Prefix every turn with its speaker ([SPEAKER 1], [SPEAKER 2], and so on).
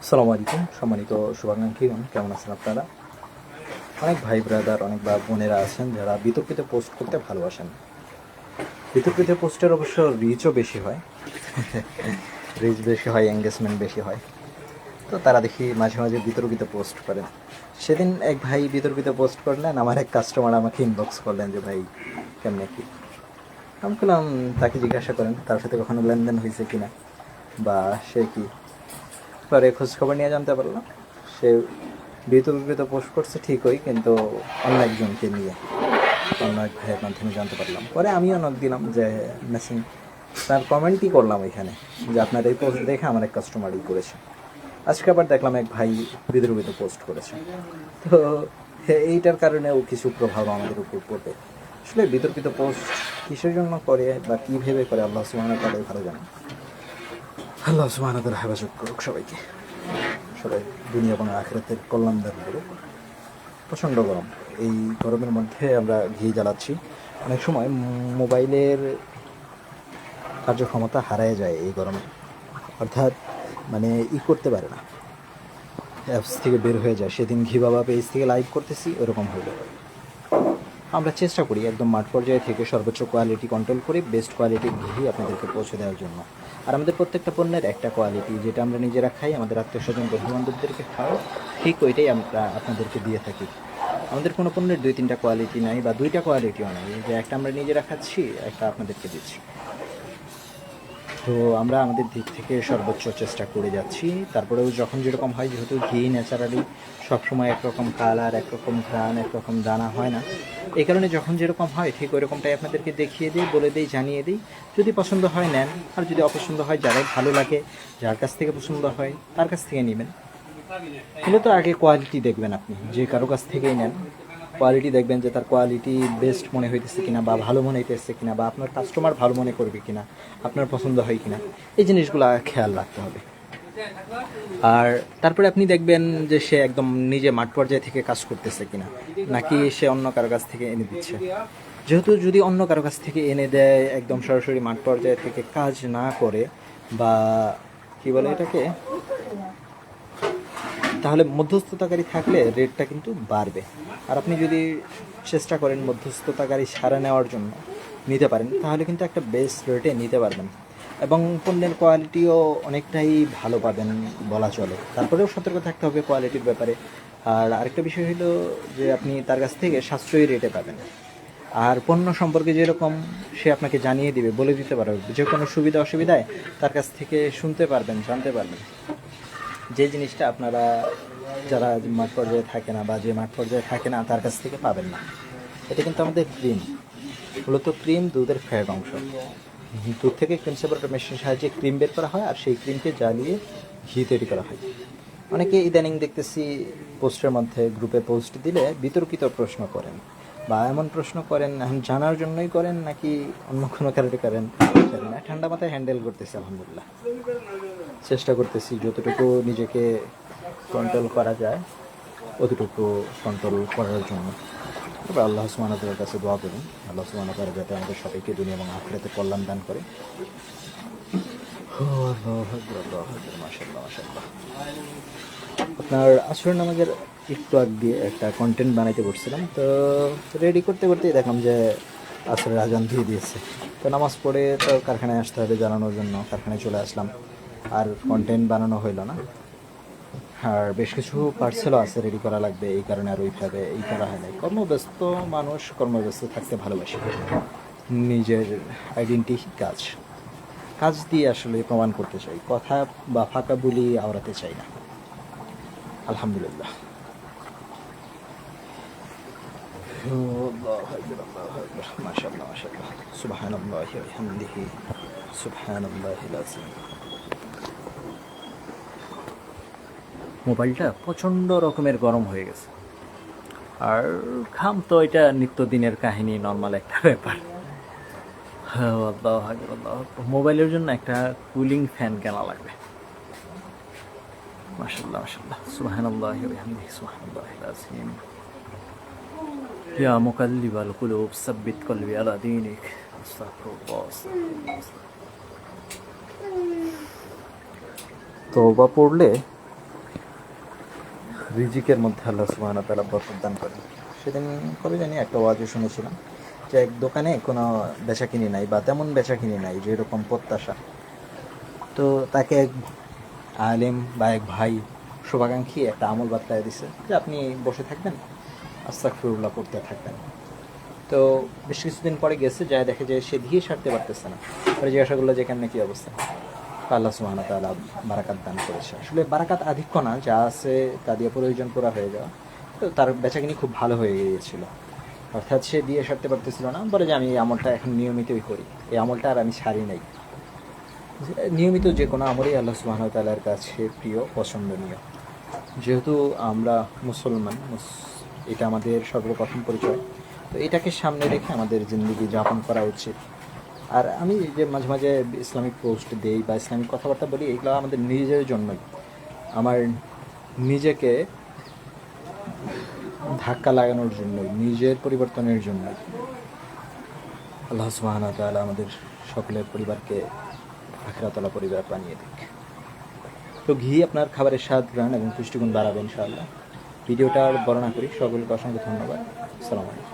[SPEAKER 1] আসসালামু আলাইকুম সম্মানিত শুভাকাঙ্ক্ষীগণ, কেমন আছেন আপনারা? অনেক ভাই ব্রাদার, অনেক বা বোনেরা আছেন যারা বিতর্কিত পোস্ট করতে ভালোবাসেন। বিতর্কিত পোস্টের অবশ্য রিচও বেশি হয়, রিচ বেশি হয়, এঙ্গেজমেন্ট বেশি হয়। তো তারা দেখি মাঝে মাঝে বিতর্কিত পোস্ট করেন। সেদিন এক ভাই বিতর্কিত পোস্ট করলেন, আমার এক কাস্টমার আমাকে ইনবক্স করলেন যে ভাই কেমনে কি। আমি বললাম তাকে জিজ্ঞাসা করেন তার সাথে কখনো লেনদেন হয়েছে কিনা বা সে কি। পরে খোঁজখবর নিয়ে জানতে পারলাম সে বিতর্কিত পোস্ট করছে ঠিকই, কিন্তু অন্য একজনকে নিয়ে, অন্য এক ভাইয়ের মাধ্যমে জানতে পারলাম। পরে আমিও নক দিলাম যে মেসেজ, তার কমেন্টই করলাম ওইখানে যে আপনার এই পোস্ট দেখে আমার এক কাস্টমারই করেছে। আজকে আবার দেখলাম এক ভাই বিতর্কিত পোস্ট করেছে। তো এইটার কারণেও কিছু প্রভাব আমাদের উপর পড়বে। আসলে বিতর্কিত পোস্ট কিসের জন্য করে বা কী ভেবে করে আল্লাহ সুবহানাহু ওয়া তাআলাই ভালো জানেন। আল্লাহ সুবহানাহু ওয়া তাআলা হেফাজত করুক সবাইকে, সবাই দুনিয়া এবং আখিরাতের কল্যাণ দান করুক। প্রচণ্ড গরম, এই গরমের মধ্যে আমরা ঘি জ্বালাচ্ছি। অনেক সময় মোবাইলের কার্যক্ষমতা হারায় যায় এই গরমে, অর্থাৎ মানে করতে পারে না, অ্যাপস থেকে বের হয়ে যায়। সেদিন ঘি বাবা পেজ থেকে লাইভ করতেছি, ওরকম হলো। আমরা চেষ্টা করি একদম মাঠ পর্যায়ে থেকে সর্বোচ্চ কোয়ালিটি কন্ট্রোল করে বেস্ট কোয়ালিটির ঘি আপনাদেরকে পৌঁছে দেওয়ার জন্য। আর আমাদের প্রত্যেকটা পণ্যের একটা কোয়ালিটি, যেটা আমরা নিজেরা খাই, আমাদের আত্মীয় স্বজন বন্ধুবান্ধবদেরকে খাওয়াই, ঠিক ওইটাই আমরা আপনাদেরকে দিয়ে থাকি। আমাদের কোনো পণ্যের 2-3টা কোয়ালিটি নাই বা 2টা কোয়ালিটিও নাই, যে একটা আমরা নিজেরা খাচ্ছি, একটা আপনাদেরকে দিচ্ছি। তো আমরা আমাদের দিক থেকে সর্বোচ্চ চেষ্টা করে যাচ্ছি। তারপরেও যখন যেরকম হয়, যেহেতু ঘি ন্যাচারালি সবসময় একরকম কালার, একরকম ঘ্রাণ, একরকম দানা হয় না, এই কারণে যখন যেরকম হয় ঠিক ওই রকমটাই আপনাদেরকে দেখিয়ে দিই, বলে দিই, জানিয়ে দিই। যদি পছন্দ হয় নেন, আর যদি অপছন্দ হয়, যারাই ভালো লাগে, যার কাছ থেকে পছন্দ হয় তার কাছ থেকে নেবেন। হলে তো আগে কোয়ালিটি দেখবেন, আপনি যে কারো কাছ থেকেই নেন কোয়ালিটি দেখবেন যে তার কোয়ালিটি বেস্ট মনে হইতেছে কিনা বা ভালো মনে হইতেছে কিনা, বা আপনার কাস্টমার ভালো মনে করবে কিনা, আপনার পছন্দ হয় কিনা, এই জিনিসগুলো খেয়াল রাখতে হবে। আর তারপরে আপনি দেখবেন যে সে একদম নিজে মাঠ পর্যায়ে থেকে কাজ করতেছে কিনা, নাকি সে অন্য কারো কাছ থেকে এনে দিচ্ছে। যেহেতু যদি অন্য কারো কাছ থেকে এনে দেয়, একদম সরাসরি মাঠ পর্যায়ে থেকে কাজ না করে, বা কি বলে এটাকে, তাহলে মধ্যস্থতাকারী থাকলে রেটটা কিন্তু বাড়বে। আর আপনি যদি চেষ্টা করেন মধ্যস্থতাকারী ছাড়া নেওয়ার জন্য নিতে পারেন, তাহলে কিন্তু একটা বেস্ট রেটে নিতে পারবেন এবং পণ্যের কোয়ালিটিও অনেকটাই ভালো পাবেন বলা চলে। তারপরেও সতর্ক থাকতে হবে কোয়ালিটির ব্যাপারে। আর আরেকটা বিষয় হলো যে আপনি তার কাছ থেকে সাশ্রয়ী রেটে পাবেন। আর পণ্য সম্পর্কে যেরকম সে আপনাকে জানিয়ে দিবে, বলে দিতে পারবে, যে কোনো সুবিধা অসুবিধায় তার কাছ থেকে শুনতে পারবেন, জানতে পারবেন, যে জিনিসটা আপনারা যারা মাঠ পর্যায়ে থাকে না বা যে মাঠ পর্যায়ে থাকে না তার কাছ থেকে পাবেন না। এটা কিন্তু আমাদের ক্রিম, মূলত ক্রিম দুধের ফ্যাট অংশ। দুধ থেকে ক্রিম সেপারেটর মেশিনের সাহায্যে ক্রিম বের করা হয়, আর সেই ক্রিমকে জ্বালিয়ে ঘি তৈরি করা হয়। অনেকে ইদানিং দেখতেছি পোস্টের মধ্যে, গ্রুপে পোস্ট দিলে বিতর্কিত প্রশ্ন করেন, বা এমন প্রশ্ন করেন জানার জন্যই করেন নাকি অন্য কোনো কারণে করেন জানি না। ঠান্ডা মাথায় হ্যান্ডেল করতেছি, আলহামদুলিল্লাহ চেষ্টা করতেছি যতটুকু নিজেকে কন্ট্রোল করা যায় অতটুকু কন্ট্রোল করার জন্য। তবে আল্লাহ সুবহানাহু ওয়া তাআলার কাছে দোয়া করুন, আল্লাহ সুবহানাহু ওয়া তাআলা যাতে আমাদের সবাইকে দুনিয়া এবং আখিরাতে কল্যাণ দান করে। মাশাআল্লাহ মাশাআল্লাহ। আপনার আসরের নামাজের একটু আগ দিয়ে একটা কন্টেন্ট বানাইতে বসছিলাম, তো রেডি করতে করতেই দেখলাম যে আসরের আজান দিয়ে দিয়েছে। তো নামাজ পড়ে তো কারখানায় আসতে হবে জানানোর জন্য, কারখানায় চলে আসলাম। আর কন্টেন্ট বানানো হইলো না, আর বেশ কিছু পার্সেলও আছে রেডি করা লাগবে, এই কারণে আর ওইভাবে এই করা হয় নাই। কর্মব্যস্ত মানুষ, কর্মব্যস্ত থাকতে ভালোবাসি। নিজের আইডেন্টি কাজ, কাজ দিয়ে আসলে প্রমাণ করতে চাই, কথা বা ফাঁকা বলি আওড়াতে চাই না। আলহামদুলিল্লাহ। মাশাআল্লাহ মাশাআল্লাহ, সুবহানাল্লাহি ওয়া বিহামদিহি, সুবহানাল্লাহিল আযীম। মোবাইলটা প্রচণ্ড রকমের গরম হয়ে গেছে, আর ঘাম তো এটা নিত্যদিনের কাহিনী, নর্মাল একটা ব্যাপার। আল্লাহ আল্লাহ, মোবাইলের জন্য একটা কুলিং ফ্যান কেনা লাগবে। মাশাআল্লাহ মাশাআল্লাহ, সুবহানাল্লাহি ওয়া বিহামদিহি, সুবহানাল্লাহিল আযীম। ইয়া মুকাল্লিবাল কুলুব সাব্বিত কলবি আলা দীনিক। আস্তাগফিরুল্লাহ আস্তাগফিরুল্লাহ। তওবা পড়লে রিজিকের মধ্যে আল্লাহ সুবহানাহু ওয়া তাআলা বরকত দান করেন। সেদিন কবে জানি একটা ওয়াজে শুনেছিলাম যে এক দোকানে কোনো বেচাকিনি নাই বা তেমন বেচাকিনি নাই যেরকম প্রত্যাশা। তো তাকে এক আলেম বা এক ভাই শুভাকাঙ্ক্ষী একটা আমল বাতলায় দিছে যে আপনি বসে থাকবেন, আস্তাগফিরুল্লাহ করতে থাকবেন। তো বেশ কিছুদিন পরে গেছে, যায় দেখে যে সে দিয়ে সারতে পারতেছে না। পরে জিজ্ঞাসা করলো যে কেমন কী অবস্থা। তো আল্লাহ সুবহানাহু ওয়া তাআলা বারাকাত দান করেছে। আসলে বারাকাত আধিক্য না, যা আছে তা দিয়ে প্রয়োজন পুরা হয়ে যাওয়া। তো তার বেচাকিনি খুব ভালো হয়ে গিয়েছিল। অর্থাৎ সে দিয়ে সারতে পারতেছিল না, বলে যে আমি এই আমলটা এখন নিয়মিতই করি, এই আমলটা আর আমি ছাড়ি নাই। নিয়মিত যে কোনো আমলই আল্লাহ সুবহানাহু ওয়া তাআলার কাছে প্রিয়, পছন্দনীয়। যেহেতু আমরা মুসলমান, এটা আমাদের সর্বপ্রথম পরিচয়, তো এটাকে সামনে রেখে আমাদের জিন্দগি যাপন করা উচিত। আর আমি যে মাঝে মাঝে ইসলামিক পোস্ট দেই বা ইসলামিক কথাবার্তা বলি, এগুলো আমাদের নিজের জন্যই, আমার নিজেকে ধাক্কা লাগানোর জন্যই, নিজের পরিবর্তনের জন্যই। আল্লাহ সুবহানাহু ওয়া তাআলা আমাদের সকলের পরিবারকে আখিরাতওয়ালা পরিবার বানিয়ে দিক। তো ঘি আপনার খাবারের স্বাদ, ঘ্রাণ এবং পুষ্টিগুণ বাড়াবে ইনশাআল্লাহ। ভিডিওটার বর্ণনা করি। সকলকে অসংখ্য ধন্যবাদ। আসসালামু আলাইকুম।